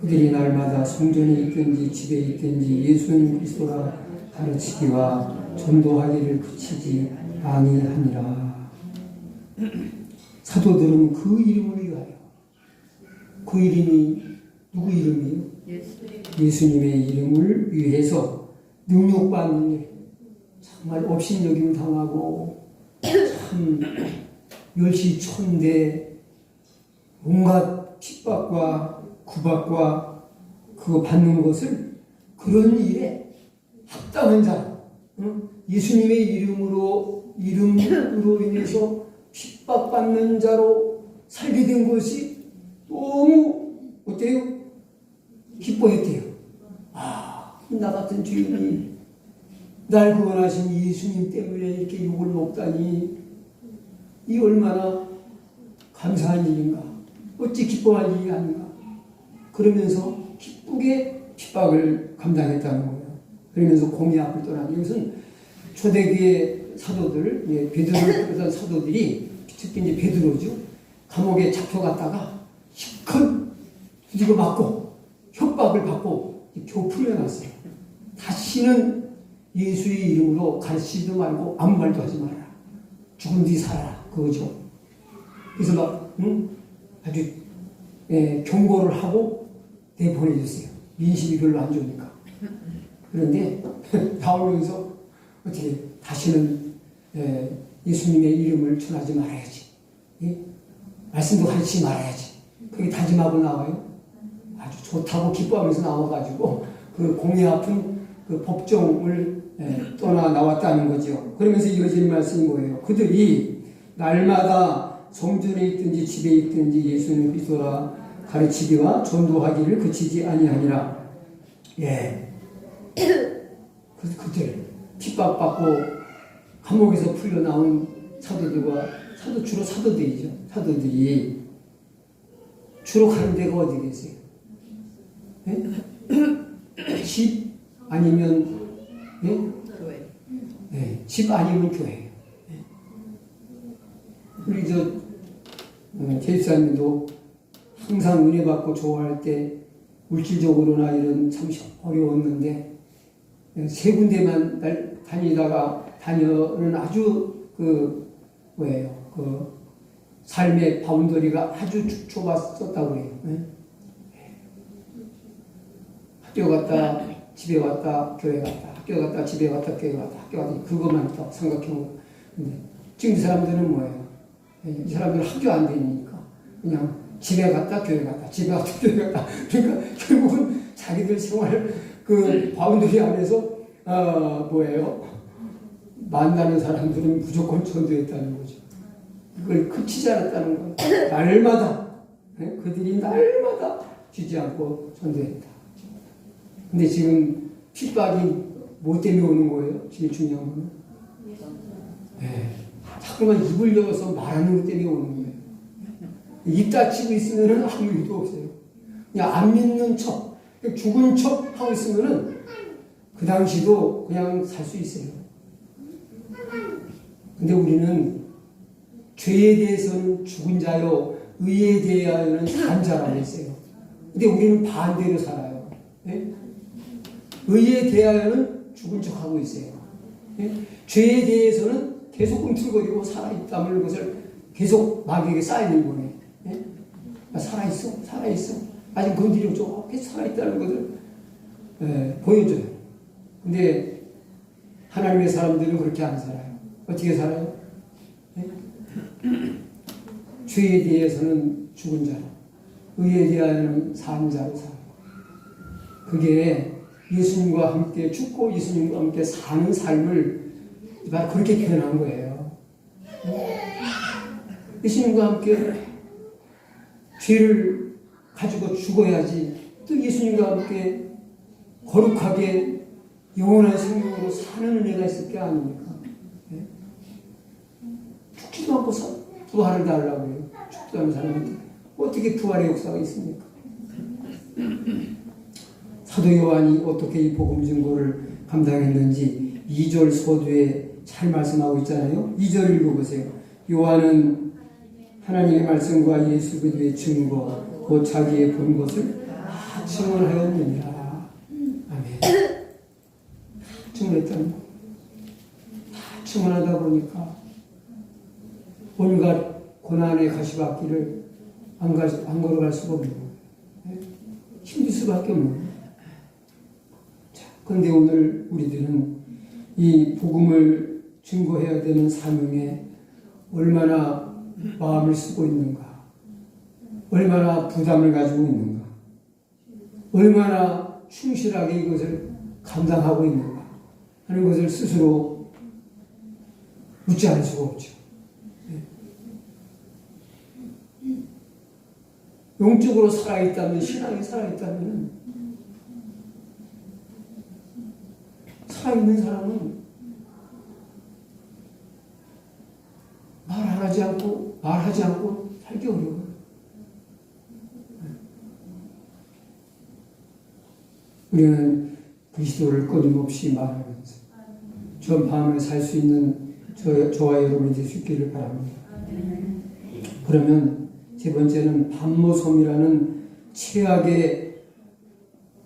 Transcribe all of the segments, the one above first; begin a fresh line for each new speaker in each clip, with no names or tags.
그들이 날마다 성전에 있든지 집에 있든지 예수님 그리스도라 가르치기와 전도하기를 그치지 아니하니라. 사도들은 그 이름을 위하여, 그 이름이 누구 이름이에요? 예수님의 이름을 위해서 능력받는 일, 정말 업신여김 당하고 참 멸시천대 온갖 핍박과 구박과 그거 받는 것을 그런 일에 합당한 자, 예수님의 이름으로 인해서 핍박받는 자로 살게 된 것이 너무 어때요? 기뻐했대요. 아, 나 같은 죄인이 날 구원하신 예수님 때문에 이렇게 욕을 먹다니 이 얼마나 감사한 일인가, 어찌 기뻐할 일이 아닌가. 그러면서 기쁘게 핍박을 감당했다는 거예요. 그러면서 공의 앞을 떠나는, 이것은 초대기의 사도들, 베드로를 따르던 사도들이, 특히 이제 베드로죠, 감옥에 잡혀갔다가 실컷 두드려 맞고 협박을 받고 겨우 풀려났어요. 다시는 예수의 이름으로 가르치지도 말고 아무 말도 하지 말아라, 죽은 뒤 살아라, 그거죠. 그래서 막 아주 경고를 하고 내보내줬어요. 민심이 별로 안 좋으니까. 그런데 나오면서 어떻게 다시는 예수님의 이름을 전하지 말아야지, 말씀도 가르치지 말아야지, 그게 다짐하고 나와요. 아주 좋다고 기뻐하면서 나와가지고 그 공의 아픈 그 법정을 떠나 나왔다는 거죠. 그러면서 이어지는 말씀이 뭐예요? 그들이 날마다 성전에 있든지 집에 있든지 예수는 그리스도라 가르치기와 전도하기를 그치지 아니하니라. 그들 핍박받고 감옥에서 풀려 나온 사도들과 주로 사도들이죠. 사도들이 주로 가는 데가 어디 계세요? 집 아니면 교회. 집 아니면 교회. 우리 제집사님도 항상 은혜 받고 좋아할 때 물질적으로나 이런 참 어려웠는데 세 군데만 다니는 아주 삶의 바운더리가 아주 좁았었다고 해요. 학교 갔다 집에 왔다 교회 갔다, 학교 갔다 집에 왔다 교회 갔다, 학교 갔다, 그것만 딱 생각해보고. 지금 이 사람들은 뭐예요? 이 사람들은 학교 안 다니니까 그냥 집에 갔다 교회 갔다, 집에 갔다 교회 갔다. 그러니까 결국은 자기들 생활 그 바운더리 안에서 만나는 사람들은 무조건 전도했다는 거죠. 그걸 그치지 않았다는 거예요. 날마다 그들이 날마다 쉬지 않고 전도했다. 근데 지금 핍박이 뭐 때문에 오는 거예요? 제일 중요한 거는 자꾸만 입을 열어서 말하는 것 때문에 오는 거예요. 입 닫히고 있으면 아무 일도 없어요. 그냥 안 믿는 척, 죽은 척 하고 있으면 그 당시도 그냥 살 수 있어요. 근데 우리는 죄에 대해서는 죽은 자요, 의에 대하여는 산 자라고 했어요. 근데 우리는 반대로 살아요. 의에 대하여는 죽은 척 하고 있어요. 죄에 대해서는 계속 꿈틀거리고 살아있다는 것을 계속 마귀에게 쌓이는 거네. 살아있어. 아직 건드려줘. 살아있다는 것을 보여줘요. 근데 하나님의 사람들은 그렇게 안 살아요. 어떻게 살아요? 죄에 대해서는 죽은 자로, 의에 대하여는 산 자로 살아요. 그게 예수님과 함께 죽고 예수님과 함께 사는 삶을 바로 그렇게 표현한 거예요. 예수님과 함께 죄를 가지고 죽어야지 또 예수님과 함께 거룩하게 영원한 생명으로 사는 은혜가 있을 게 아닙니까? 죽지도 않고 부활을 달라고 해요. 죽지도 않은 사람한테 어떻게 부활의 역사가 있습니까? 사도 요한이 어떻게 이 복음 증거를 감당했는지 2절 서두에 잘 말씀하고 있잖아요. 2절 읽어보세요. 요한은 하나님의 말씀과 예수 그리스도의 증거 곧 자기의 본 것을 다 증언하였느니라. 아멘. 다 증언했다는 거. 다 증언하다 보니까 온갖 고난의 가시밭길을 안 걸어갈 수가 없는 거예요. 힘들 수밖에 없는 거예요. 자, 그런데 오늘 우리들은 이 복음을 증거해야 되는 사명에 얼마나 마음을 쓰고 있는가, 얼마나 부담을 가지고 있는가, 얼마나 충실하게 이것을 감당하고 있는가 하는 것을 스스로 묻지 않을 수가 없죠. 영적으로 살아있다면, 신앙이 살아있다면, 살아있는 사람은 말하지 않고 살기 어려워요. 우리는 그리스도를 끊임없이 말하면서 전파하며 살 수 있는 저와 여러분이 될 수 있기를 바랍니다. 그러면 세 번째는 반모섬이라는 최악의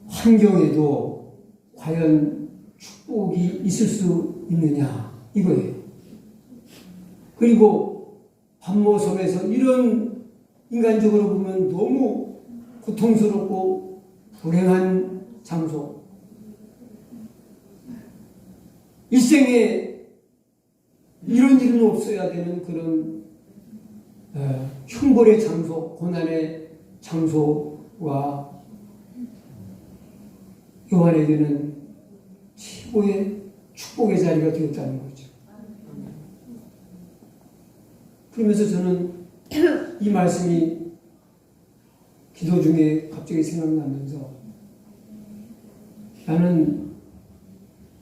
환경에도 과연 축복이 있을 수 있느냐 이거예요. 그리고 반모섬에서 이런 인간적으로 보면 너무 고통스럽고 불행한 장소, 일생에 이런 일은 없어야 되는 그런 형벌의 장소, 고난의 장소와 요한에게는 최고의 축복의 자리가 되었다는 거죠. 그러면서 저는 이 말씀이 기도 중에 갑자기 생각나면서 나는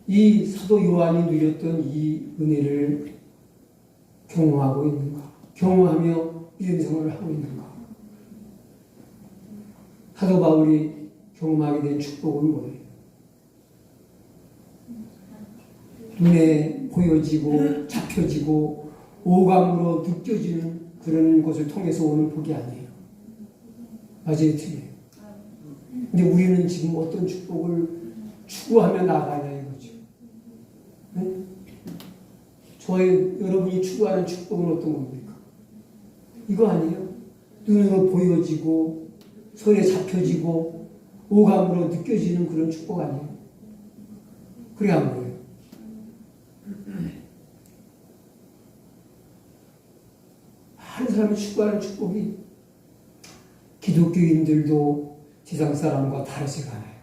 이 사도 요한이 누렸던 이 은혜를 경험하고 있는가? 경험하며 믿음 생활을 하고 있는가? 사도 바울이 경험하게 된 축복은 뭐예요? 눈에 보여지고 잡혀지고 오감으로 느껴지는 그런 것을 통해서 오는 복이 아니에요. 맞아요, 틀려요. 근데 우리는 지금 어떤 축복을 추구하며 나가냐 이거죠. 네? 여러분이 추구하는 축복은 어떤 겁니까? 이거 아니에요? 눈으로 보여지고 손에 잡혀지고 오감으로 느껴지는 그런 축복 아니에요? 그래 안 보여요? 많은 사람이 추구하는 축복이 기독교인들도 세상 사람과 다르지가 않아요.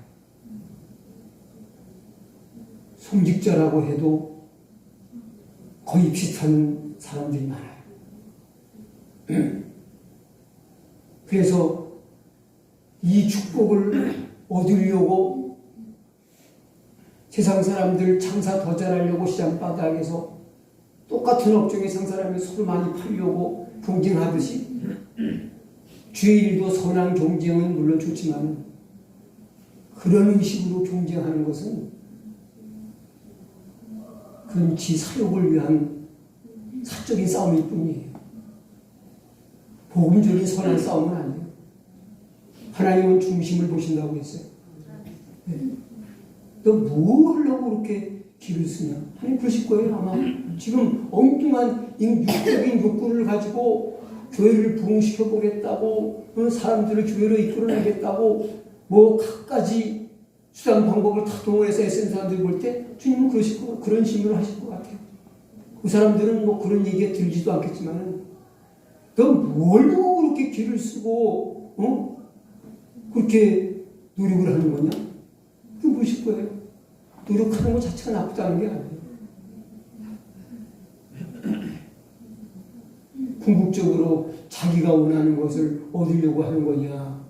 성직자라고 해도 거의 비슷한 사람들이 많아요. 그래서 이 축복을 얻으려고 세상 사람들 장사 더 잘하려고 시장 바닥에서 똑같은 업종의 상사람이 서로 많이 팔려고 경쟁하듯이 주의 일도 선한 경쟁은 물론 좋지만 그런 의식으로 경쟁하는 것은 그건 지 사욕을 위한 사적인 싸움일 뿐이에요. 복음적인 선한 싸움은 아니에요. 하나님은 중심을 보신다고 했어요. 네. 너 뭐 하려고 그렇게 길을 쓰냐? 하나님 그러실 거예요 아마. 지금 엉뚱한 육적인 욕구를 가지고 교회를 부흥시켜 보겠다고, 사람들을 교회로 이끌어내겠다고 뭐 갖가지 수단 방법을 다 동원해서 애쓰는 사람들이 볼 때 주님은 그러실 거, 그런 질문을 하실 것 같아요. 그 사람들은 뭐 그런 얘기에 들지도 않겠지만은 너 뭘로 그렇게 길을 쓰고 그렇게 노력을 하는 거냐? 그게 무엇일 거예요? 노력하는 것 자체가 나쁘다는 게 아니에요. 궁극적으로 자기가 원하는 것을 얻으려고 하는 거냐,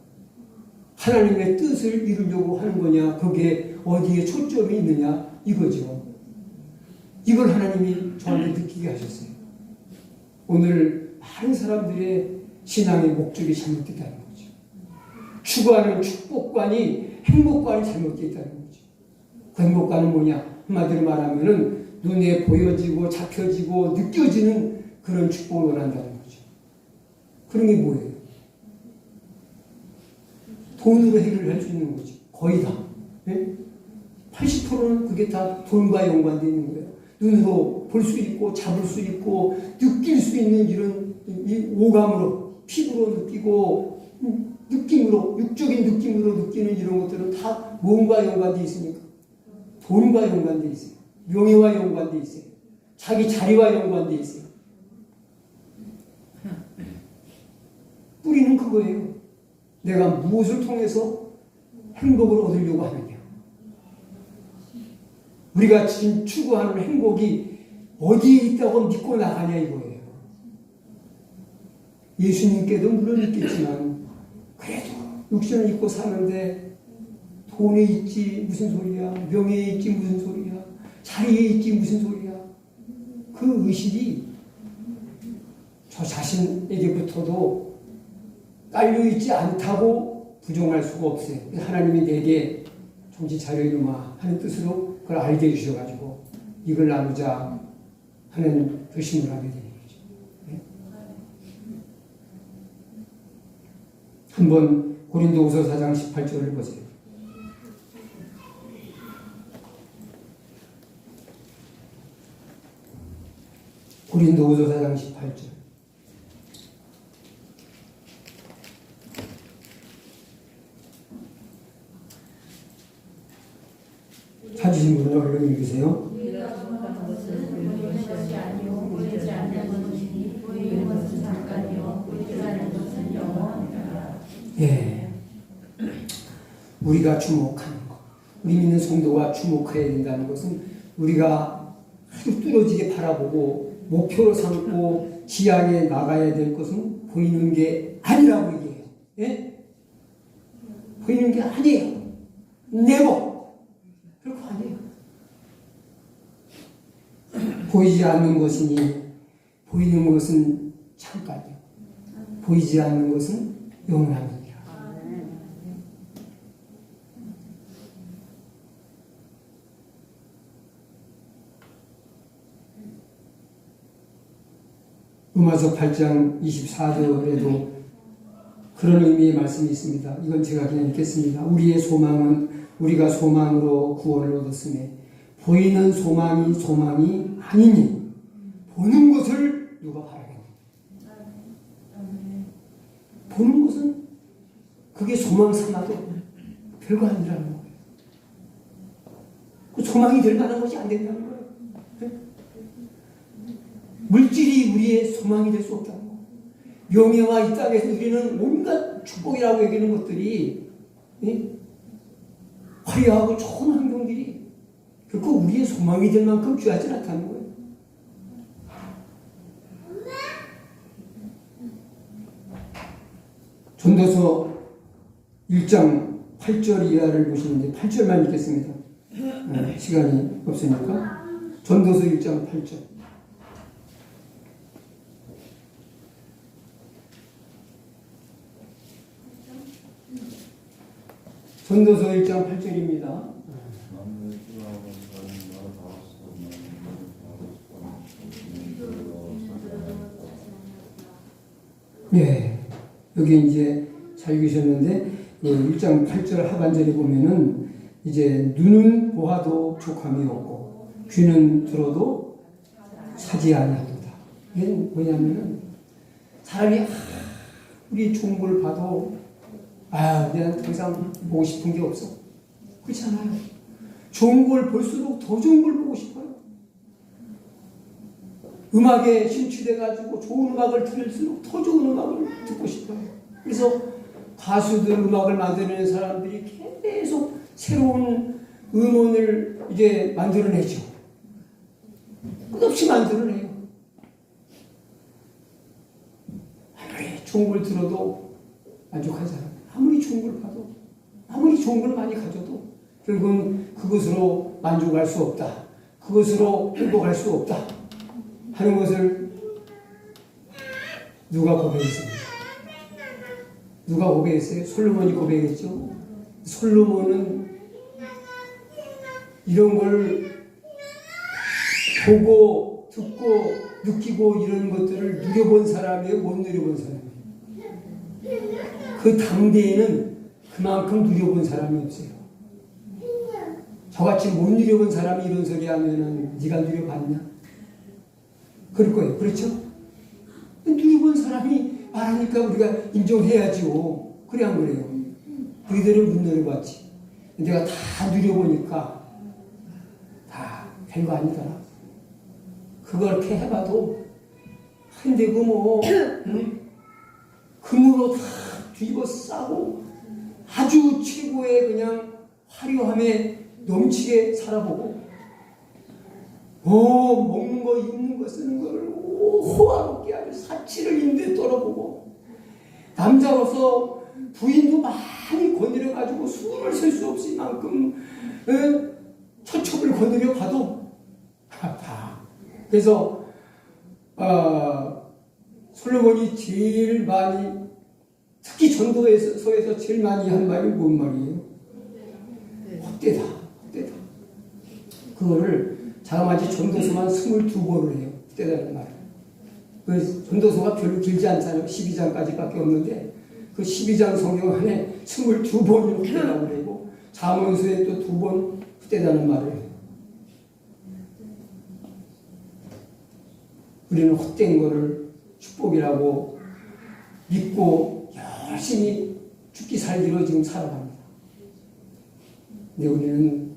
하나님의 뜻을 이루려고 하는 거냐, 거기에 어디에 초점이 있느냐 이거죠. 이걸 하나님이 저한테 느끼게 하셨어요. 오늘 많은 사람들의 신앙의 목적이 잘못됐다는 거죠. 추구하는 축복관이 행복관이 잘못되어 있다는 거죠. 그 행복관은 뭐냐? 한마디로 말하면은 눈에 보여지고 잡혀지고 느껴지는 그런 축복을 원한다는 거죠. 그런 게 뭐예요? 돈으로 해결할 수 있는 거지. 거의 다. 예? 80%는 그게 다 돈과 연관되어 있는 거예요. 눈으로 볼 수 있고 잡을 수 있고 느낄 수 있는 이런 이 오감으로 피부로 느끼고 느낌으로 육적인 느낌으로 느끼는 이런 것들은 다 뭔가 연관되어 있으니까 돈과 연관되어 있어요. 명예와 연관되어 있어요. 자기 자리와 연관되어 있어요. 뿌리는 그거예요. 내가 무엇을 통해서 행복을 얻으려고 하느냐. 우리가 지금 추구하는 행복이 어디에 있다고 믿고 나가냐 이거예요. 예수님께도 물론 있겠지만 그래도 육신을 입고 사는데 돈에 있지 무슨 소리야, 명예에 있지 무슨 소리야, 자리에 있지 무슨 소리야. 그 의식이 저 자신에게부터도 깔려있지 않다고 부정할 수가 없어요. 하나님이 내게 정신 차려 이놈아 하는 뜻으로 그걸 알게 해주셔가지고 이걸 나누자 하는 결심을 하게 되는 거죠. 네? 한번 고린도후서 4장 18절을 보세요. 고린도후서 4장 18절. 찾으신 분은 얼른 읽으세요. 예, 우리가 주목하는 것, 우리 믿는 성도가 주목해야 된다는 것은 우리가 아주 뚫어지게 바라보고 목표로 삼고 지향해 나가야 될 것은 보이는 게 아니라고 얘기해요. 예? 보이는 게 아니에요. 네버. 그렇고 아니에요. 보이지 않는 것이니 보이는 것은 잠깐이요. 보이지 않는 것은 영원합니다. 로마서 8장 24절에도 그런 의미의 말씀이 있습니다. 이건 제가 그냥 읽겠습니다. 우리의 소망은 우리가 소망으로 구원을 얻었으며 보이는 소망이 아니니 보는 것을 누가 바라겠느냐. 보는 것은 그게 소망 삼아도 별거 아니라는 거예요. 그 소망이 될 만한 것이 안 된다는 거예요. 네? 물질이 우리의 소망이 될 수 없다는 거예요. 명예와 이 땅에서 우리는 온갖 축복이라고 여기는 것들이 네? 화려하고 좋은 환경들이 결코 우리의 소망이 될 만큼 귀하지 않다는 거예요. 전도서 1장 8절 이하를 보시는데 8절만 읽겠습니다. 시간이 없으니까. 전도서 1장 8절. 전도서 1장 8절입니다. 네, 여기 이제 잘 읽으셨는데 1장 8절 하반절에 보면은 이제 눈은 보아도 족함이 없고 귀는 들어도 사지 아니하도다. 이게 뭐냐면은 사람이 우리 좋은 걸 봐도 내가 더 이상 보고 싶은 게 없어. 그렇잖아요. 좋은 걸 볼수록 더 좋은 걸 보고 싶어요. 음악에 심취돼가지고 좋은 음악을 들을수록 더 좋은 음악을 듣고 싶어요. 그래서 가수들, 음악을 만드는 사람들이 계속 새로운 음원을 이제 만들어내죠. 끝없이 만들어내요. 아무리 좋은 걸 들어도 만족하지 않아요. 아무리 좋은 걸 봐도, 아무리 좋은 걸 많이 가져도 결국은 그것으로 만족할 수 없다. 그것으로 행복할 수 없다. 하는 것을 누가 고백했습니까? 누가 고백했어요? 솔로몬이 고백했죠. 솔로몬은 이런 걸 보고 듣고 느끼고 이런 것들을 누려본 사람이에요? 못 누려본 사람이에요? 그 당대에는 그만큼 누려본 사람이 없어요. 저같이 못 누려본 사람이 이런 소리 하면은 네가 누려봤냐? 그럴 거예요. 그렇죠? 누려본 사람이 말하니까 우리가 인정해야죠. 그래 안 그래요? 너희들은 못 누려봤지. 내가 다 누려보니까 다 별거 아니더라. 그렇게 해봐도 근데 그 뭐 금으로 다 뒤집어 싸고 아주 최고의 그냥 화려함에 넘치게 살아보고 먹는 거 입는 거 쓰는 거를 호화롭게 아주 사치를 인데 떨어보고 남자로서 부인도 많이 거느려 가지고 숨을 쉴 수 없을 만큼 처첩을 거느려 가도 다 그래서 솔로몬이 제일 많이 특히 전도서에서 제일 많이 한 말이 뭔 말이에요? 헛되다. 헛되다. 그거를 자그마치 전도서만 22번을 해요. 헛되다는 말을. 그 전도서가 별로 길지 않잖아요. 12장까지밖에 없는데 그 12장 성경 안에 22번을 헛되다고 그러고 잠언서에 또 2번 헛되다는 말을 해요. 우리는 헛된 거를 축복이라고 믿고 열심히 죽기 살기로 지금 살아갑니다. 근데 우리는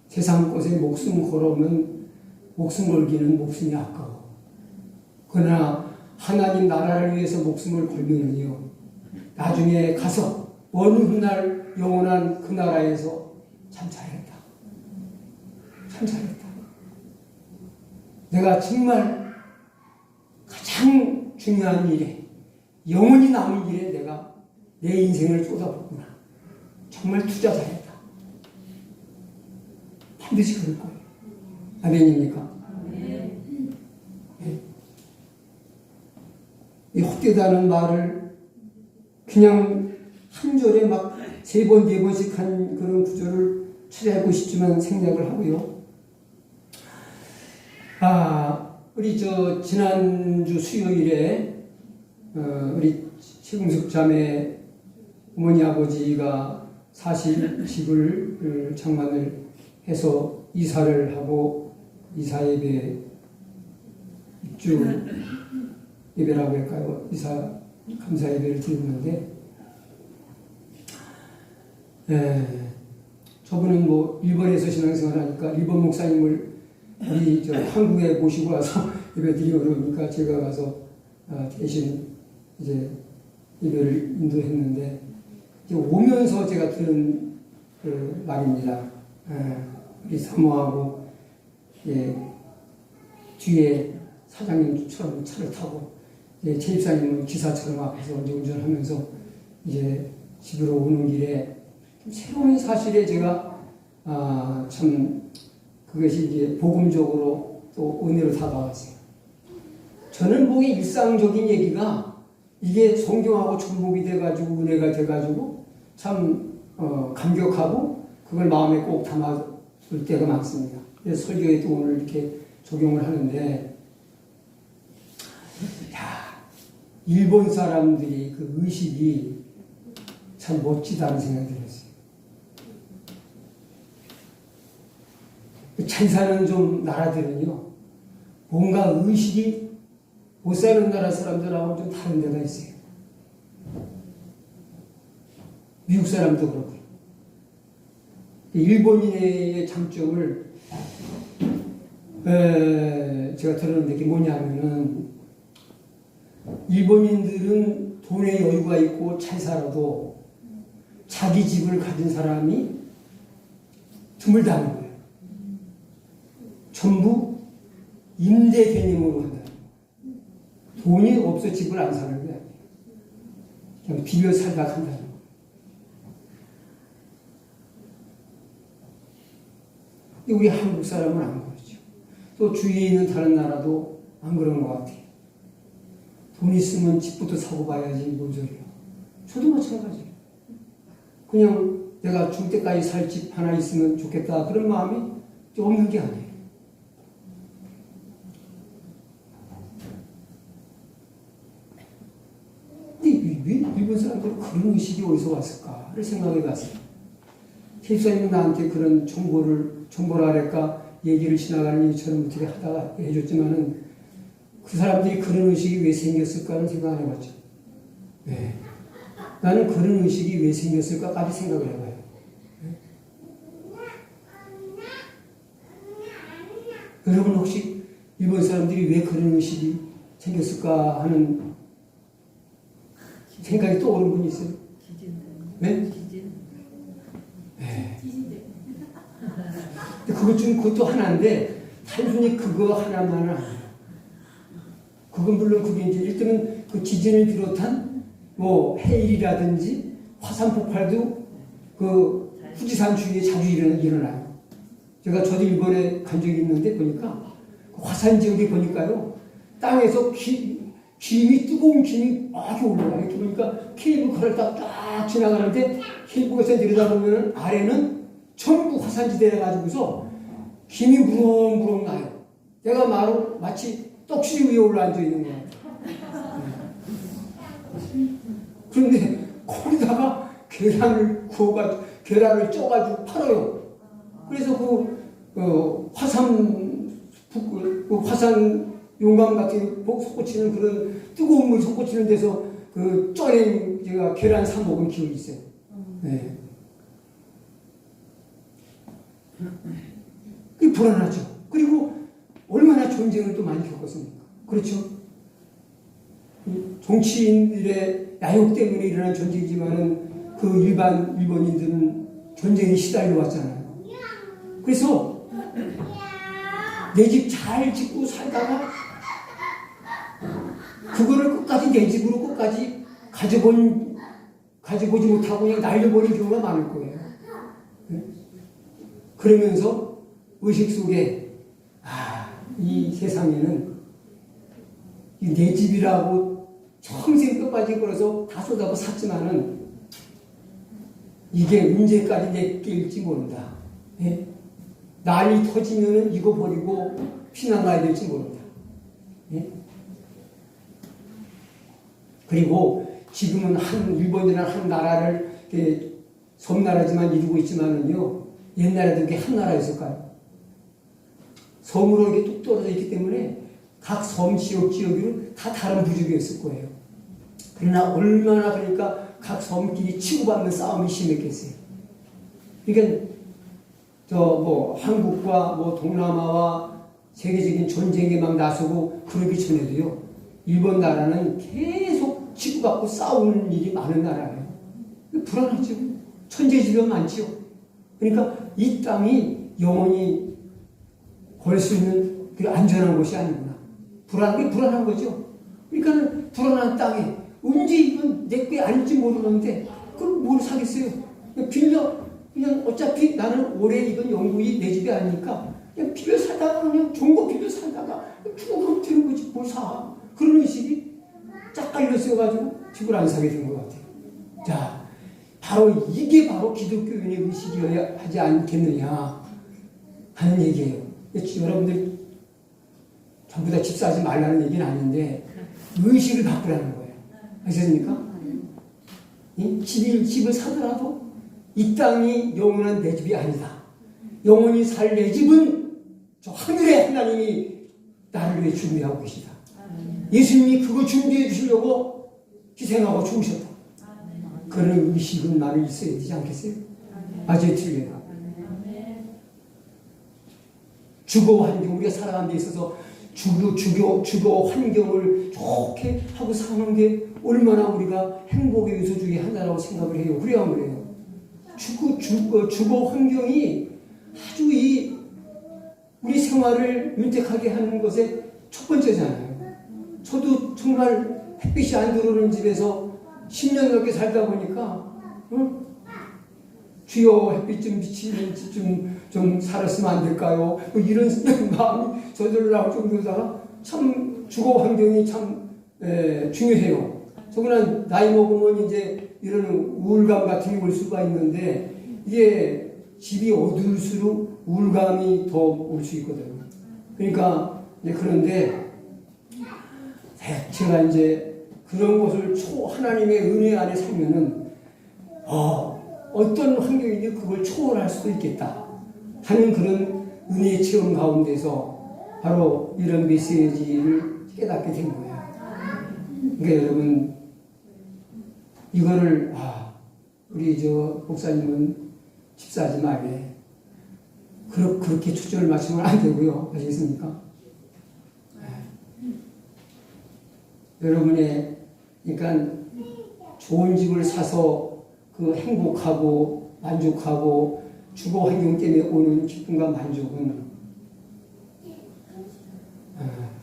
세상 것에 목숨 걸어오면 목숨 걸기는 목숨이 아까워. 그러나 하나님 나라를 위해서 목숨을 걸면은요, 나중에 가서 어느 훗날 영원한 그 나라에서 참 잘했다. 참 잘했다. 내가 정말 가장 중요한 일에 영원히 남을 일에 내가 내 인생을 쏟아붓구나. 정말 투자 잘했다. 반드시 그럴 거예요. 아멘입니까? 네. 이 헛되다는 말을 그냥 한 절에 막 3번, 4번씩 한 그런 구절을 찾아보고 싶지만 생략을 하고요. 우리 지난주 수요일에 우리 최금숙 자매 어머니 아버지가 사실 집을 장만을 해서 이사를 하고 이사 예배 입주 예배라고 할까요? 이사 감사 예배를 드렸는데 저분은 뭐 일본에서 신앙생활 하니까 일본 목사님을 우리 한국에 모시고 와서 예배 드리고 그러니까 제가 가서 대신 이제 예배를 인도했는데 이제 오면서 제가 들은 그 말입니다. 우리 사모하고 뒤에 사장님처럼 차를 타고 제 집사님은 기사처럼 앞에서 이제 운전하면서 이제 집으로 오는 길에 새로운 사실에 제가 참 그것이 이제 복음적으로 또 은혜로 다가왔어요. 저는 뭐 일상적인 얘기가 이게 성경하고 접목이 돼가지고 은혜가 돼가지고 참 감격하고 그걸 마음에 꼭 담아둘 때가 많습니다. 그래서 설교에 또 오늘 이렇게 적용을 하는데, 일본 사람들이 그 의식이 참 멋지다는 생각이 들었어요. 잘 사는 좀 나라들은요, 뭔가 의식이 못 사는 나라 사람들하고 좀 다른 데가 있어요. 미국 사람도 그렇고요. 일본인의 장점을 제가 들었는데 그게 뭐냐면은 일본인들은 돈에 여유가 있고 잘 살아도 자기 집을 가진 사람이 드물다는 거예요. 전부 임대 개념으로 한다. 돈이 없어 집을 안 사는 게 아니에요. 그냥 비벼 살다 한다는 거예요. 우리 한국 사람은 안 그렇죠. 또 주위에 있는 다른 나라도 안 그런 것 같아요. 돈 있으면 집부터 사고 봐야지 뭔 소리야. 저도 마찬가지예요. 그냥 내가 죽을 때까지 살 집 하나 있으면 좋겠다 그런 마음이 없는 게 아니에요. 근데 왜 일본 사람들은 그런 의식이 어디서 왔을까를 생각해 봤어요. 집사님은 나한테 그런 정보를 할까 얘기를 지나가는 일처럼 어떻게 하다가 해줬지만은 그 사람들이 그런 의식이 왜 생겼을까는 생각 안 해봤죠. 네. 나는 그런 의식이 왜 생겼을까까지 생각을 해봐요. 네. 여러분 혹시 일본 사람들이 왜 그런 의식이 생겼을까 하는 생각이 떠오르는 분이 있어요? 네? 네. 그것도 하나인데 단순히 그거 하나만은 아니에요. 그건 물론 그게 이제 일단은 그 지진을 비롯한 뭐 해일이라든지 화산 폭발도 그 후지산 주위에 자주 일어나요. 저도 일본에 간 적이 있는데 보니까 그 화산 지역에 보니까요 땅에서 뜨거운 김이 막 올라와요. 이렇게 보니까 케이블카를 딱 지나가는데 케이블카에서 내려다보면 아래는 전부 화산지대라 가지고서 김이 무렁무렁 나요. 내가 마치 떡시리 위에 올라앉아 있는 것 같아요. 그런데 거기다가 계란을 쪄가지고 팔아요. 그래서 화산 용광 같은 솟구치는 그런 뜨거운 물 솟구치는 데서 쪄낸 제가 계란 사 먹은 기억이 있어요. 네. 그게 불안하죠. 그리고 얼마나 전쟁을 또 많이 겪었습니까? 그렇죠? 정치인들의 야욕 때문에 일어난 전쟁이지만은 그 일반 일본인들은 전쟁에 시달려 왔잖아요. 그래서 내 집 잘 짓고 살다가 그거를 끝까지 내 집으로 끝까지 가져보지 못하고 그냥 날려버린 경우가 많을 거예요. 네? 그러면서 의식 속에 이 세상에는 내 집이라고 평생 끝까지 걸어서 다 쏟아서 샀지만은 이게 언제까지 내 게일지 모른다. 예? 난이 터지면은 이거 버리고 피난 가야 될지 모른다. 예? 그리고 지금은 일본이라는 한 나라를 섬나라지만 이루고 있지만은요, 옛날에도 이게 한 나라였을까요? 섬으로 이렇게 뚝 떨어져 있기 때문에 각 섬 지역으로 다 다른 부족이었을 거예요. 그러나 얼마나 그러니까 각 섬끼리 치고받는 싸움이 심했겠어요. 그러니까 한국과 동남아와 세계적인 전쟁에 막 나서고 그러기 전에도요, 일본 나라는 계속 치고받고 싸우는 일이 많은 나라예요. 불안하죠. 천재지변 많죠. 그러니까 이 땅이 영원히 걸 수 있는 안전한 곳이 아니구나. 불안한 거죠. 그러니까 불안한 땅에 언제 이건 내 게 아닐지 모르는데 그럼 뭘 사겠어요? 그냥 어차피 나는 올해 이건 영구히 내 집이 아니니까 그냥 빌려 살다가 그냥 좋은 거 빌려 살다가 죽어가면 되는 거지 뭘 사. 그런 의식이 쫙 깔렸어가지고 집을 안 사게 된 것 같아요. 자, 이게 바로 기독교인의 의식이어야 하지 않겠느냐 하는 얘기예요. 여러분들 전부 다 집 사지 말라는 얘기는 아닌데 의식을 바꾸라는 거예요. 아셨습니까? 집을 사더라도 이 땅이 영원한 내 집이 아니다. 영원히 살 내 집은 저 하늘의 하나님이 나를 위해 준비하고 계시다. 예수님이 그거 준비해 주시려고 희생하고 죽으셨다. 그런 의식은 나는 있어야 되지 않겠어요? 아주 틀려요. 주거 환경, 우리가 살아가는 데 있어서 주거 환경을 좋게 하고 사는 게 얼마나 우리가 행복의 요소 중에 하나라고 생각을 해요. 그래야 그래요. 주거 환경이 아주 우리 생활을 윤택하게 하는 것의 첫 번째잖아요. 저도 정말 햇빛이 안 들어오는 집에서 10년 넘게 살다 보니까 주여 햇빛 좀 비치는 집 좀 살았으면 안 될까요? 이런 마음이 저절로 나올 정도다가 참 주거 환경이 참 중요해요. 더구나 나이 먹으면 이제 이런 우울감 같은 게 올 수가 있는데 이게 집이 어두울수록 우울감이 더 올 수 있거든요. 그러니까 그런데 제가 이제 그런 것을 하나님의 은혜 안에 살면은 어떤 환경이든 그걸 초월할 수도 있겠다 하는 그런 은혜의 체험 가운데서 바로 이런 메시지를 깨닫게 된 거예요. 그러니까 여러분 이거를 우리 저 목사님은 집사하지 말래. 그렇게 초점을 맞추면 안 되고요. 아시겠습니까? 여러분의 그러니까 좋은 집을 사서 그 행복하고 만족하고 주거 환경 때문에 오는 기쁨과 만족은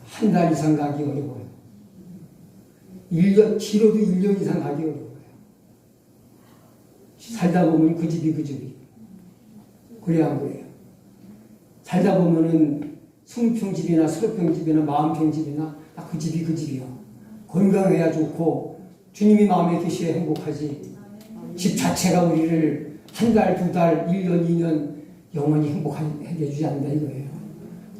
한 달 이상 가기 어려워요. 1년, 길어도 1년 이상 가기 어려워요. 살다 보면 그 집이 그 집이. 그래야 안 그래요. 살다 보면은 20평 집이나 30평 집이나 40평 집이나 딱 그 집이 그 집이요. 건강해야 좋고 주님이 마음에 드셔야 행복하지. 집 자체가 우리를 한 달, 두 달, 1년, 2년 영원히 행복하게 해주지 않는다 이거예요.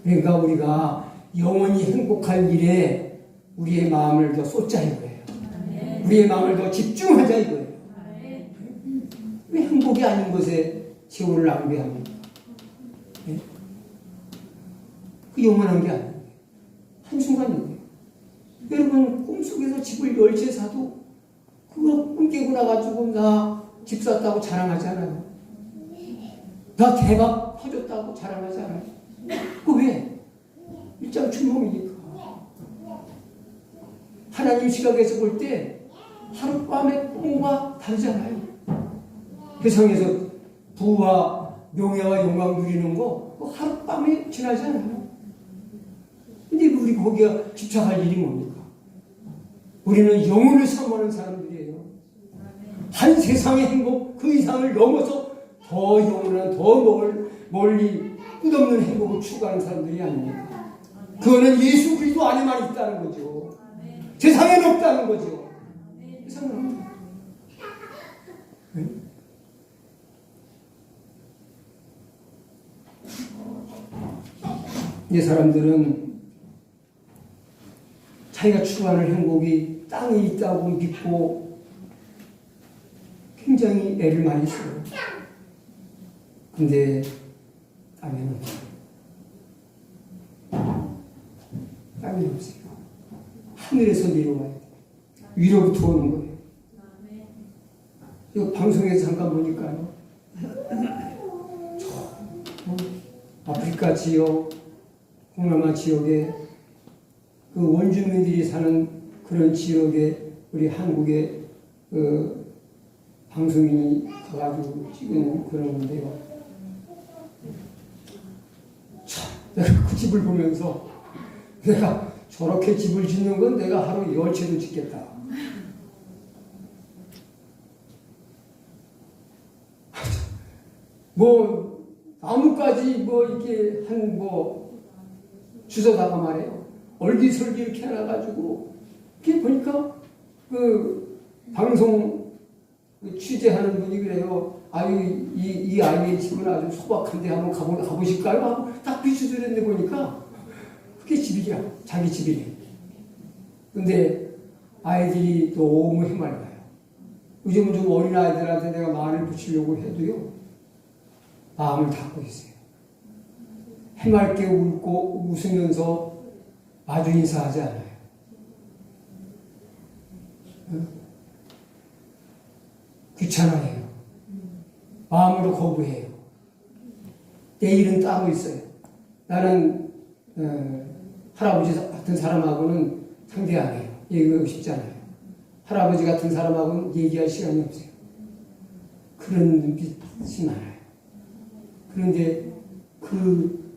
그러니까 우리가 영원히 행복할 일에 우리의 마음을 더 쏟자 이거예요. 우리의 마음을 더 집중하자 이거예요. 왜 행복이 아닌 것에 세월을 낭비합니까? 네? 그 영원한 게 아니에요. 한순간인데. 여러분 꿈속에서 집을 10채 사도 그거 꿈 깨고 나가지고 나 집 샀다고 자랑하지 않아요. 나 대박 퍼졌다고 자랑하지 않아요. 그 왜? 일장춘몽이니까. 하나님 시각에서 볼 때 하룻밤의 꿈과 다르잖아요. 세상에서 부와 명예와 영광 누리는 거 하룻밤에 지나지 않아요. 근데 우리 거기에 집착할 일이 뭡니까? 우리는 영혼을 사모하는 사람들이에요. 한 세상의 행복 그 이상을 넘어서 더 영원한 더 멀리 끝없는 행복을 추구하는 사람들이 아닙니까? 그거는 예수 그리스도 안에만 있다는 거죠. 세상에는 없다는 거죠. 세상에는 없다. 네? 이 사람들은 자기가 추구하는 행복이 땅에 있다고 믿고 굉장히 애를 많이 써요. 근데 땅에는 없어요. 땅에 없어요. 하늘에서 내려와야 돼요. 위로부터 오는 거예요. 이거 방송에서 잠깐 보니까요. 아프리카 지역, 동남아 지역에 그 원주민들이 사는 그런 지역에 우리 한국의 그 방송인이 가가지고 찍은 그런 건데요. 참, 내가 그 집을 보면서 내가 저렇게 집을 짓는 건 내가 하루 10채도 짓겠다. 뭐 나무까지 뭐 이렇게 한 뭐 주워다가 말이에요. 얼기설기 이렇게 해놔가지고 이렇게 보니까 그 방송 취재하는 분이 그래요. 이 아이의 집은 아주 소박한데 한번 가보실까요? 하고 딱 비추드렸는데 보니까 그게 집이야. 자기 집이래. 근데 아이들이 너무 해맑아요. 요즘은 좀 어린 아이들한테 내가 말을 붙이려고 해도요. 마음을 닫고 있어요. 해맑게 웃고 웃으면서 마주 인사하지 않아요. 귀찮아해요. 마음으로 거부해요. 내일은 따로 있어요. 나는 할아버지 같은 사람하고는 상대 안 해요. 얘기하고 싶지 않아요. 할아버지 같은 사람하고는 얘기할 시간이 없어요. 그런 눈빛이 많아요. 그런데 그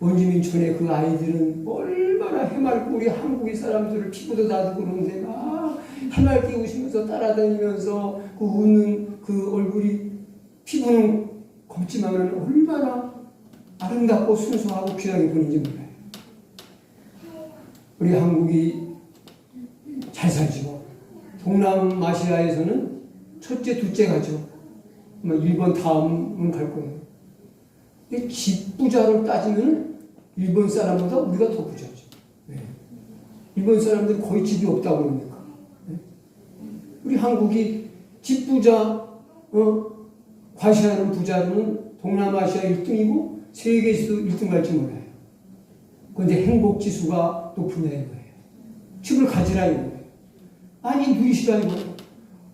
원주민촌의 그 아이들은 얼마나 해맑고 우리 한국의 사람들을 피부도 다지고 그러는데 막 해맑게 웃으면서 따라다니면서 그 웃는 그 얼굴이 피부는 곱지만 얼마나 아름답고 순수하고 귀하게 보이는지 몰라요. 우리 한국이 잘 살죠. 동남아시아에서는 첫째, 둘째 가죠. 일본 다음은 갈 거예요. 집 부자로 따지면 일본 사람보다 우리가 더 부자죠. 네. 일본 사람들이 거의 집이 없다고 그러니까. 네. 우리 한국이 집부자, 과시하는 부자로는 동남아시아 1등이고 세계에서도 1등 갈지 몰라요. 그런데 행복지수가 높으냐 이거예요. 집을 가지라 이거예요. 아니 누이시라 이거예요.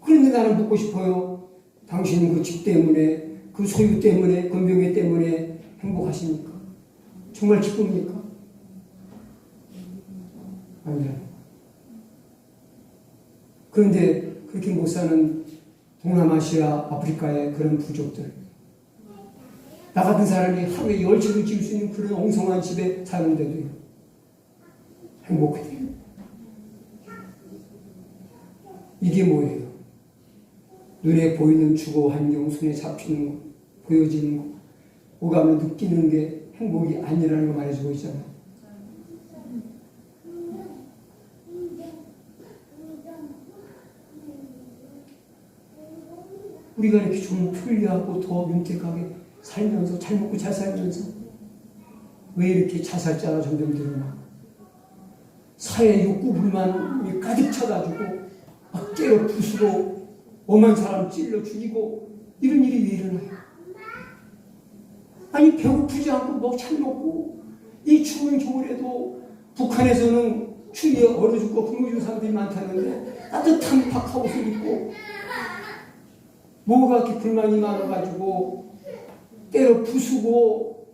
그런데 나는 묻고 싶어요. 당신은 그 집 때문에, 그 소유 때문에, 건병회 때문에 행복하십니까? 정말 기쁩니까? 아니요. 그런데 그렇게 못 사는 동남아시아, 아프리카의 그런 부족들, 나 같은 사람이 하루에 10채도 지을 수 있는 그런 엉성한 집에 사는데도요, 행복해요. 이게 뭐예요? 눈에 보이는 주거 환경, 손에 잡히는 거, 보여지는 거, 오감을 느끼는 게 행복이 아니라는 거 말해주고 있잖아요. 우리가 이렇게 좀 편리하고 더 윤택하게 살면서, 잘 먹고 잘 살면서 왜 이렇게 자살자가 점점 늘어나? 사회 욕구 불만이 가득 차가지고 막 때려 부수고 엄한 사람 찔러 죽이고 이런 일이 왜 일어나요? 아니 배고프지 않고 뭐 잘 먹고 이 추운 겨울에도 북한에서는 추위에 얼어 죽고 굶어 죽는 사람들이 많다는데 따뜻한 파카옷을 입고 뭐가 이렇게 불만이 많아가지고 때려 부수고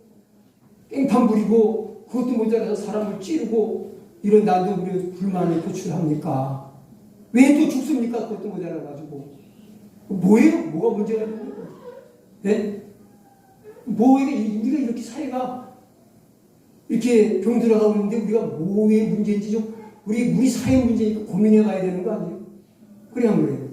깽판 부리고 그것도 모자라서 사람을 찌르고 이런 나도 그래 불만을 표출합니까? 왜 또 죽습니까? 그것도 모자라가지고 뭐예요? 뭐가 문제가 있는 거예요? 네? 우리가 이렇게 사회가 이렇게 병들어가고 있는데 우리가 뭐의 문제인지 좀 우리 사회 문제니까 고민해 봐야 되는 거 아니에요? 그래 안 그래요?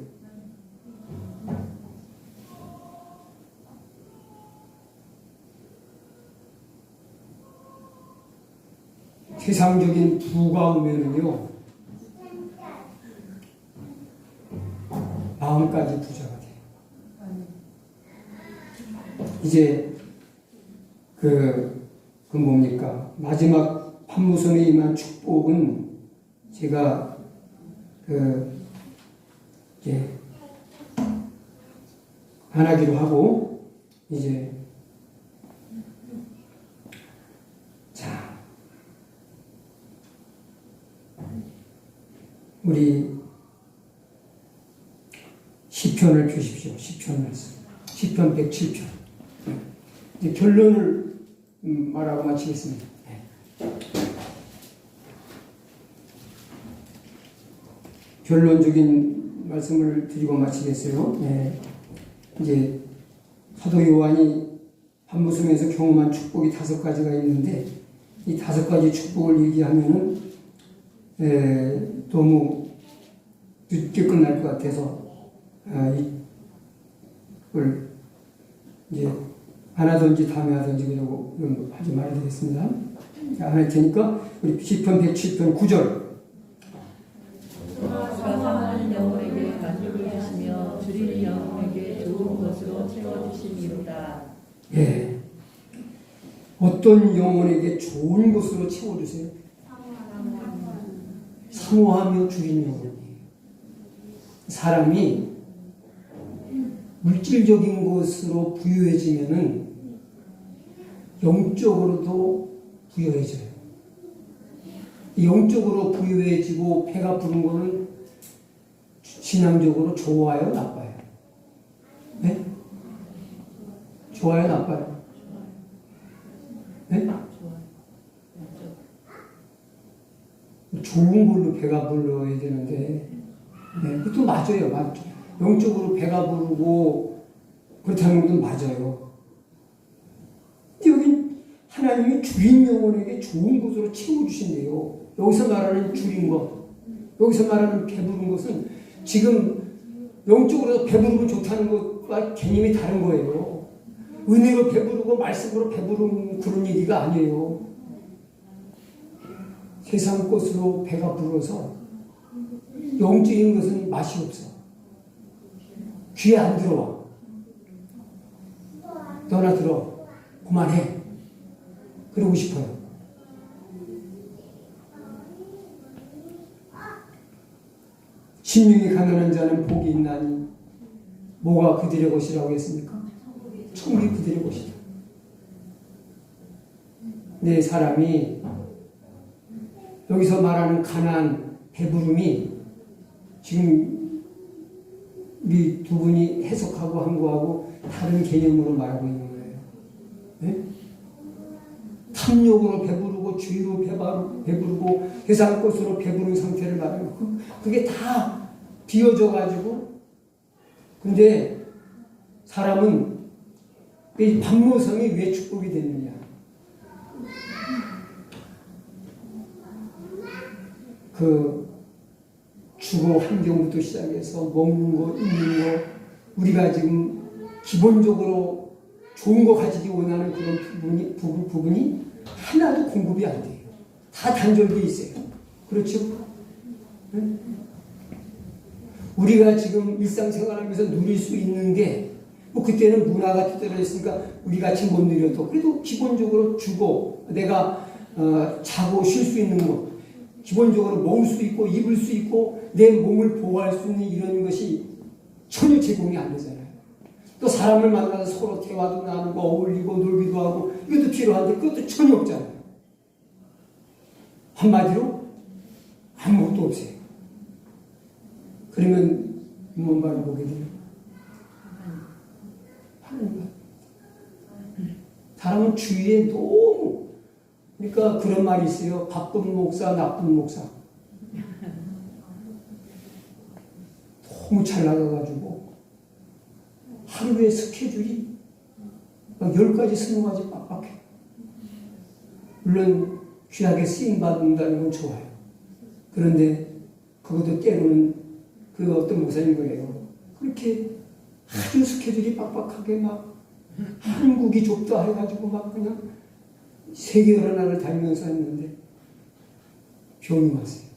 세상적인 부가 오면은요, 마음까지 부자가 돼요. 이제 그 뭡니까? 마지막 판무선에 임한 축복은 제가 이제 안 하기로 하고 이제 우리 시편을 펴십시오. 시편 말씀. 시편 107편. 이제 결론을 말하고 마치겠습니다. 결론적인 말씀을 드리고 마치겠어요. 이제 사도 요한이 판무섬에서 경험한 축복이 5가지가 있는데 이 5가지 축복을 얘기하면은 너무 늦게 끝날 것 같아서 이걸 이제 안 하든지 다음에 하든지 그러고 하지 말아야 되겠습니다. 안 할 테니까 우리 시편 107편 9절.
사랑하는 영혼에게 만족을 주시며 줄이는 영혼에게 좋은 것으로 채워주심이로다.
예. 어떤 영혼에게 좋은 것으로 채워주세요? 사모하며 줄이는 영혼이에요. 사람이 물질적인 것으로 부유해지면은 영적으로도 부유해져요. 영적으로 부유해지고 배가 부른 거는 신앙적으로 좋아요, 나빠요? 네? 좋아요, 나빠요? 네? 좋은 걸로 배가 불러야 되는데, 네, 그것도 맞아요, 맞죠. 영적으로 배가 부르고 그렇다는 것도 맞아요. 근데 여기 하나님이 줄인 영혼에게 좋은 것으로 채워주신대요. 여기서 말하는 줄인 것, 여기서 말하는 배부른 것은 지금 영적으로 배부르면 좋다는 것과 개념이 다른 거예요. 은혜로 배부르고 말씀으로 배부른 그런 얘기가 아니에요. 세상 것으로 배가 불러서 영적인 것은 맛이 없어. 귀에 안 들어와. 너나 들어. 그만해. 그러고 싶어요. 심령이 가난한 자는 복이 있나니 뭐가 그들의 것이라고 했습니까? 천국이 그들의 것이다. 네, 사람이 여기서 말하는 가난, 배부름이 지금 우리 두 분이 해석하고 한 거하고 다른 개념으로 말하고 있는 거예요. 네? 탐욕으로 배부르고 주의로 배부르고 세상 것으로 배부른 상태를 말하는 거. 그게 다 비어져 가지고 근데 사람은 이 반모성이 왜 축복이 됐느냐? 그 주거 환경부터 시작해서 먹는 거, 입는 거, 우리가 지금 기본적으로 좋은 거 가지기 원하는 그런 부분이 하나도 공급이 안 돼요. 다 단절되어 있어요. 그렇죠? 네? 우리가 지금 일상생활하면서 누릴 수 있는 게 뭐 그때는 문화가 뒤떨어져 있으니까 우리 같이 못 누려도 그래도 기본적으로 주고 내가 자고 쉴 수 있는 것 기본적으로 먹을 수 있고 입을 수 있고 내 몸을 보호할 수 있는 이런 것이 전혀 제공이 안 되잖아요. 또 사람을 만나서 서로 대화도 나누고 어울리고 놀기도 하고 이것도 필요한데 그것도 전혀 없잖아요. 한마디로 아무것도 없어요. 그러면 무슨 말을 보게 돼요? 하나님. 사람은 주위에 너무 그러니까 그런 말이 있어요. 바쁜 목사, 나쁜 목사. 너무 잘 나가가지고 하루에 스케줄이 막 10가지, 20가지 빡빡해. 물론 귀하게 쓰임받는다는 건 좋아요. 그런데 그것도 때로는 그 어떤 목사님 거예요. 그렇게 아주 스케줄이 빡빡하게 막 한국이 좁다 해가지고 막 그냥 세계 여러 나라를 다니면서 했는데 병이 왔어요.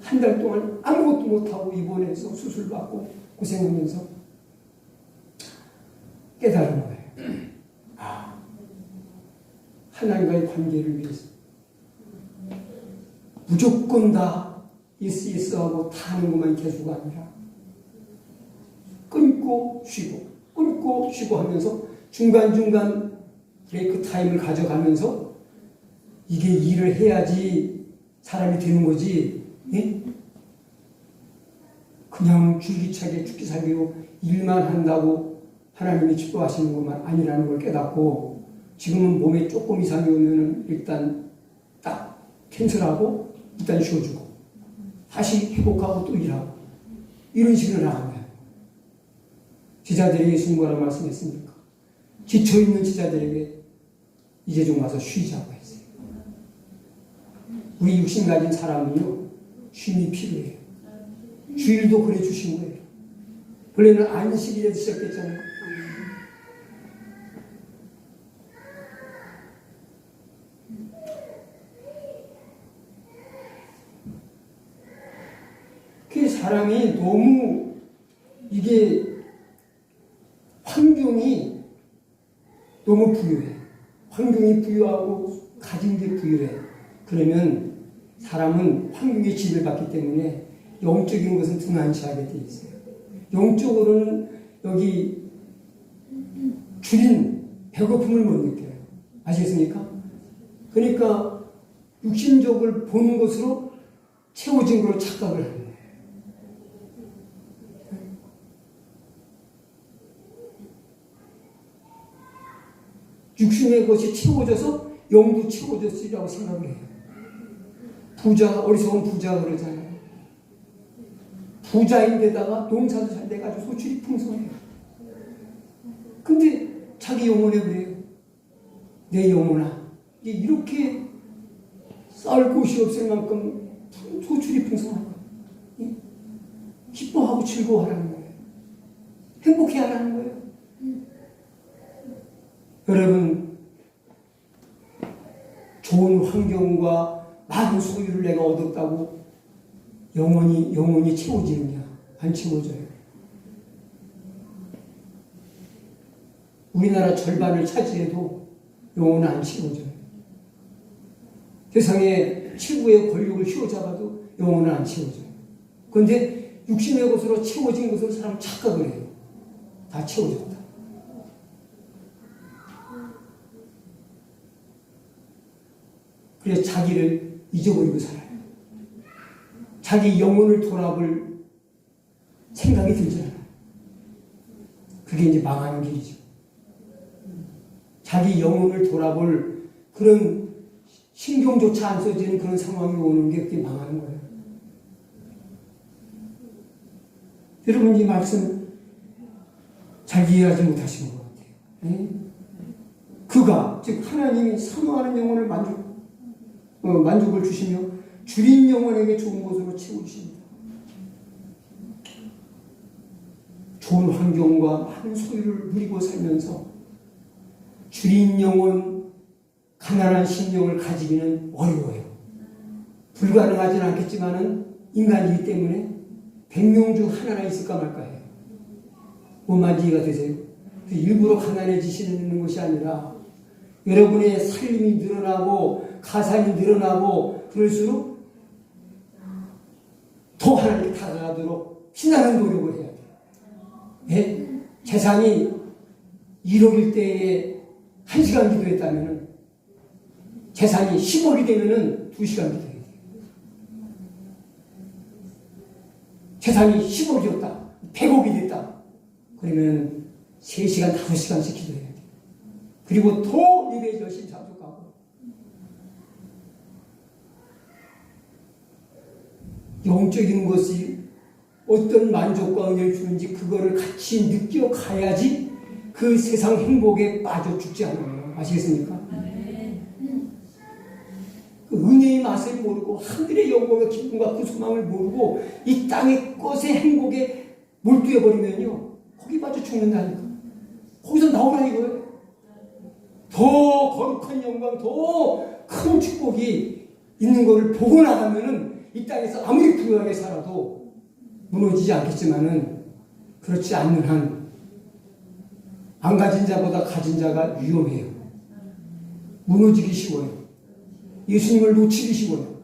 한 달 동안 아무것도 못하고 입원해서 수술받고 고생하면서 깨달은 거예요. 아, 하나님과의 관계를 위해서 무조건 다 예스 하고 다 하는 것만 계수가 아니라 끊고 쉬고 하면서 중간중간 브레이크 타임을 가져가면서 이게 일을 해야지 사람이 되는 거지. 예? 그냥 줄기차게 죽기 살기로 일만 한다고 하나님이 기뻐하시는 것만 아니라는 걸 깨닫고 지금은 몸에 조금 이상이 오면은 일단 딱 캔슬하고 일단 쉬어주고 다시 회복하고 또 일하고 이런 식으로 나간 거예요. 제자들에게 예수님 뭐라 말씀했습니까? 지쳐있는 제자들에게 이제 좀 와서 쉬자고 했어요. 우리 육신 가진 사람은요 쉼이 필요해요. 주일도 그래 주신 거예요. 원래는 안식일에 시작했잖아요. 그 사람이 너무 이게 환경이 너무 부유해. 환경이 부유하고 가진 게 부유해. 그러면 사람은 환경에 지배받기 때문에 영적인 것은 등한시하게 돼 있어요. 영적으로는 여기 줄인 배고픔을 못 느껴요. 아시겠습니까? 그러니까 육신적을 보는 것으로 채워진 걸 착각을 하는 거예요. 육신의 것이 채워져서 영도 채워졌으리라고 생각을 해요. 어리석은 부자가 그러잖아요. 부자인데다가 농사도 잘 돼가지고 소출이 풍성해요. 근데 자기 영혼에 그래요. 내 영혼아, 이렇게 쌓을 곳이 없을 만큼 소출이 풍성한 거예요. 기뻐하고 즐거워하라는 거예요. 행복해하라는 거예요. 여러분, 좋은 환경과 많은 소유를 내가 얻었다고 영혼이 채워지느냐? 안 채워져요. 우리나라 절반을 차지해도 영혼은 안 채워져요. 세상에 최고의 권력을 휘어잡아도 영혼은 안 채워져요. 그런데 육신의 것으로 채워진 것으로 사람은 착각을 해요. 다 채워졌다. 그래서 자기를 잊어버리고 살아요. 자기 영혼을 돌아볼 생각이 들지 않아요. 그게 이제 망하는 길이죠. 자기 영혼을 돌아볼 그런 신경조차 안 써지는 그런 상황이 오는 게 그게 망하는 거예요. 여러분 이 말씀 잘 이해하지 못하신 것 같아요. 네? 그가 즉 하나님이 사모하는 영혼을 만족을 주시며 줄인 영혼에게 좋은 곳으로 채우십니다. 좋은 환경과 많은 소유를 누리고 살면서 줄인 영혼, 가난한 심령을 가지기는 어려워요. 불가능하지는 않겠지만은 인간이기 때문에 100명 중 하나나 있을까 말까 해요. 뭔 말인지 이해가 되세요? 일부러 가난해지시는 것이 아니라 여러분의 살림이 늘어나고 가산이 늘어나고 그럴수록 더 하나님께 다가가도록 피나는 노력을 해야 돼요. 예? 재산이 1억일 때에 1시간 기도했다면 재산이 10억이 되면 2시간 기도해야 돼요. 재산이 10억이었다. 100억이 됐다. 그러면 3시간, 5시간씩 기도해야 돼요. 그리고 더 예배 열심히 자족하고 영적인 것이 어떤 만족과 은혜를 주는지 그거를 같이 느껴가야지 그 세상 행복에 빠져 죽지 않아요. 아시겠습니까? 그 은혜의 맛을 모르고 하늘의 영광과 기쁨과 그 소망을 모르고 이 땅의 것의 행복에 몰두해버리면요 거기 빠져 죽는다니까. 거기서 나오라 이거예요. 더 거룩한 영광, 더 큰 축복이 있는 것을 보고 나가면은 이 땅에서 아무리 부유하게 살아도 무너지지 않겠지만은 그렇지 않는 한 안 가진 자보다 가진 자가 위험해요. 무너지기 쉬워요. 예수님을 놓치기 쉬워요.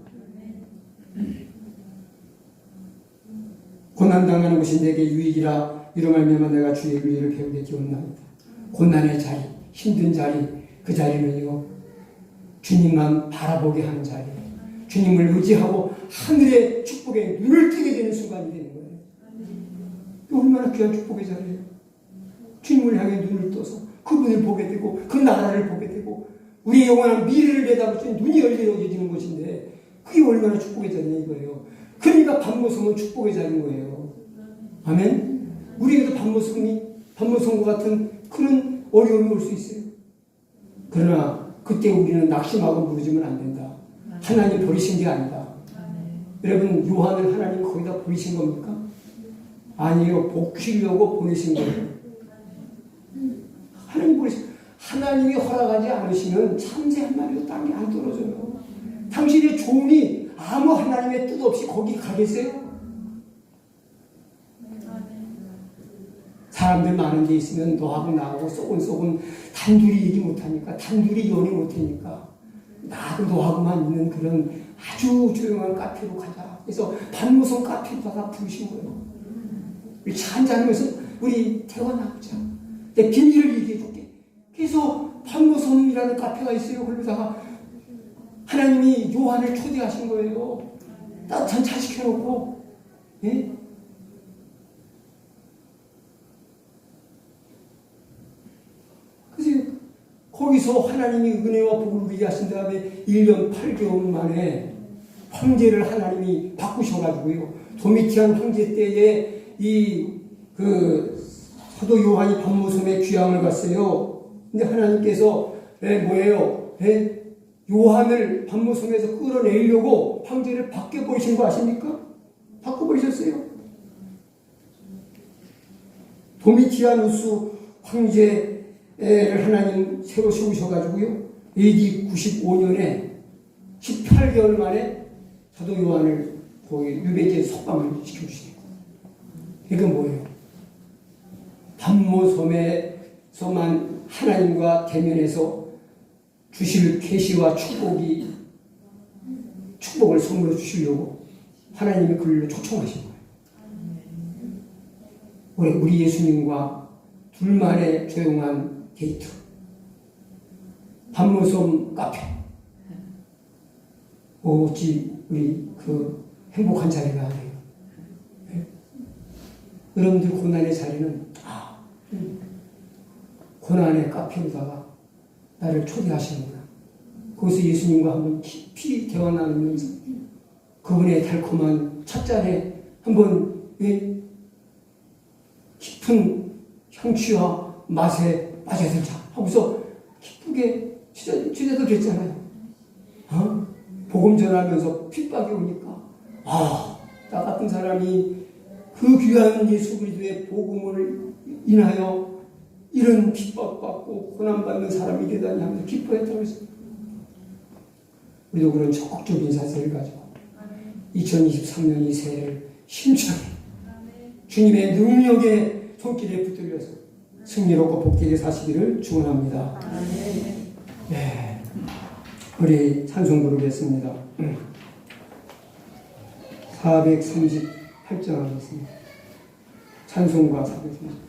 고난당하는 것이 내게 유익이라 이로 말미암아 내가 주의 의를 배우게 되었나이다. 고난의 자리, 힘든 자리, 그 자리는요 주님만 바라보게 하는 자리예요. 주님을 의지하고 하늘의 축복에 눈을 뜨게 되는 순간이 되는 거예요. 얼마나 귀한 축복의 자리예요. 주님을 향해 눈을 떠서 그분을 보게 되고 그 나라를 보게 되고 우리의 영원한 미래를 내다볼 수 있는 눈이 열려지는 것인데 그게 얼마나 축복의 자리냐 이거예요. 그러니까 밤모섬은 축복의 자리인 거예요. 아멘? 우리에게도 밤모섬과 같은 그런 어려움이 올 수 있어요. 그러나 그때 우리는 낙심하고 무너지면 안 된다. 하나님 버리신 게 아니다. 여러분 요한을 하나님 거기다 버리신 겁니까? 아니요. 복주려고 보내신 거예요. 하나님 버리신 하나님이 허락하지 않으시면 참새 한 마리도 땅에 안 떨어져요. 당신의 종이 아무 하나님의 뜻 없이 거기 가겠어요? 사람들 많은 데 있으면 너하고 나하고 쏘곤쏘곤 단둘이 얘기 못하니까 단둘이 연애 못하니까 나하고 너하고만 있는 그런 아주 조용한 카페로 가자. 그래서 밤모섬 카페에다가 부르신 거예요. 우리 차 한잔하면서 우리 대화나누자. 내 비밀을 얘기해 줄게. 그래서 밤모섬이라는 카페가 있어요. 그러다가 하나님이 요한을 초대하신 거예요. 따뜻한 차 시켜놓고. 예? 그래서 거기서 하나님이 은혜와 복을 누리게 하신 다음에 1년 8개월 만에 황제를 하나님이 바꾸셔가지고요. 도미티안 황제 때에 사도 요한이 밤모섬에 귀향을 갔어요. 근데 하나님께서 뭐예요? 요한을 밤모섬에서 끌어내려고 황제를 바꿔버리신 거 아십니까? 바꿔버리셨어요. 도미티아누스 황제를 하나님 새로 세우셔가지고요. AD 95년에 18개월 만에 사도 요한을 거기 유배지에 석방을 시켜주시고. 이건 뭐예요? 밤모섬에서만 하나님과 대면해서 주실 계시와 축복을 선물로 주시려고 하나님이 그를 초청하신 거예요. 우리 예수님과 둘만의 조용한 데이트, 밤무섬 카페, 어찌 우리 그 행복한 자리가 아니에요. 네? 여러분들 고난의 자리는 고난의 카페로다가 나를 초대하시는구나. 거기서 예수님과 한번 깊이 대화 나누면서 그분의 달콤한 찻잔에 한번 깊은 향취와 맛에 빠져야 된다 하고서 기쁘게 주제도 그랬잖아요. 복음 전하면서 핍박이 오니까 나 같은 사람이 그 귀한 예수 그리스도의 복음을 인하여 이런 핍박받고 고난받는 사람이 되다니 하면서 기뻐했다고 했습니다. 우리도 그런 적극적인 자세를 가지고 2023년 이 새해를 힘차게 주님의 능력의 손길에 붙들려서 승리롭고 복되게 사시기를 축원합니다. 네, 우리 찬송 부르겠습니다. 438장 하겠습니다. 찬송가 438장.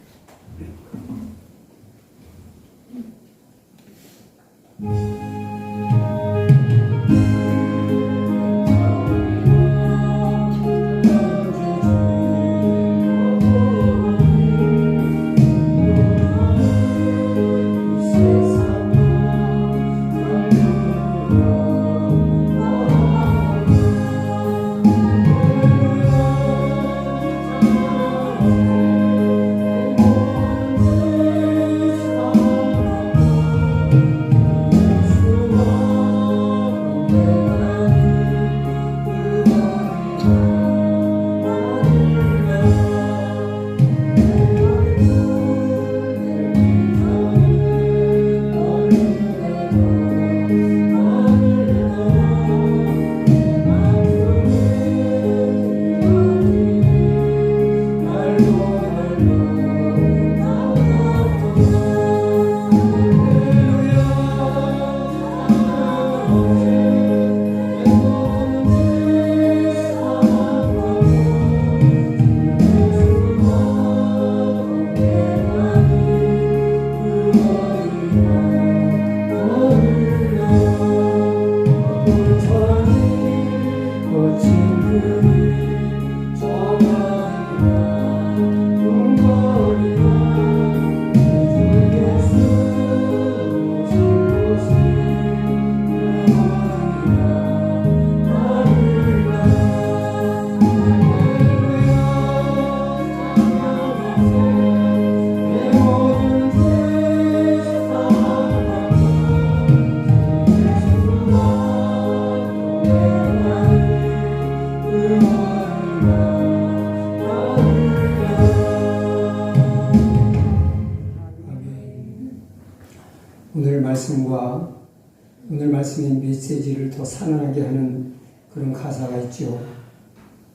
오늘 말씀의 메시지를 더 산란하게 하는 그런 가사가 있죠.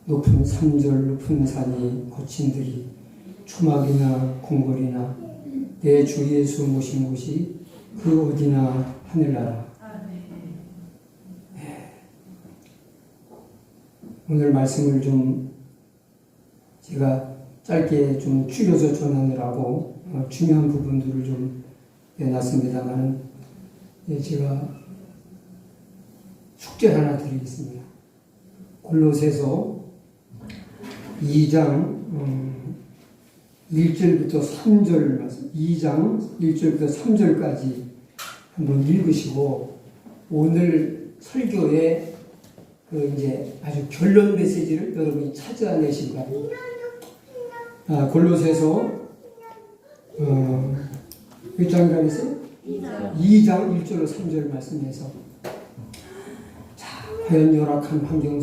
높은 산절 높은 산이 거친들이 초막이나 궁궐이나 내 주 예수 모신 곳이 그 어디나 하늘나라. 네. 오늘 말씀을 좀 제가 짧게 좀 줄여서 전하느라고 중요한 부분들을 좀 내놨습니다만 제가 숙제 하나 드리겠습니다. 골로새서 2장 1절부터 3절 말씀, 2장 1절부터 3절까지 한번 읽으시고 오늘 설교의 그 이제 아주 결론 메시지를 여러분이 찾아내시기 바랍니다. 골로새서 몇 장이라고 했어요? 2장 1절로 3절 말씀에서 자, 과연 열악한 환경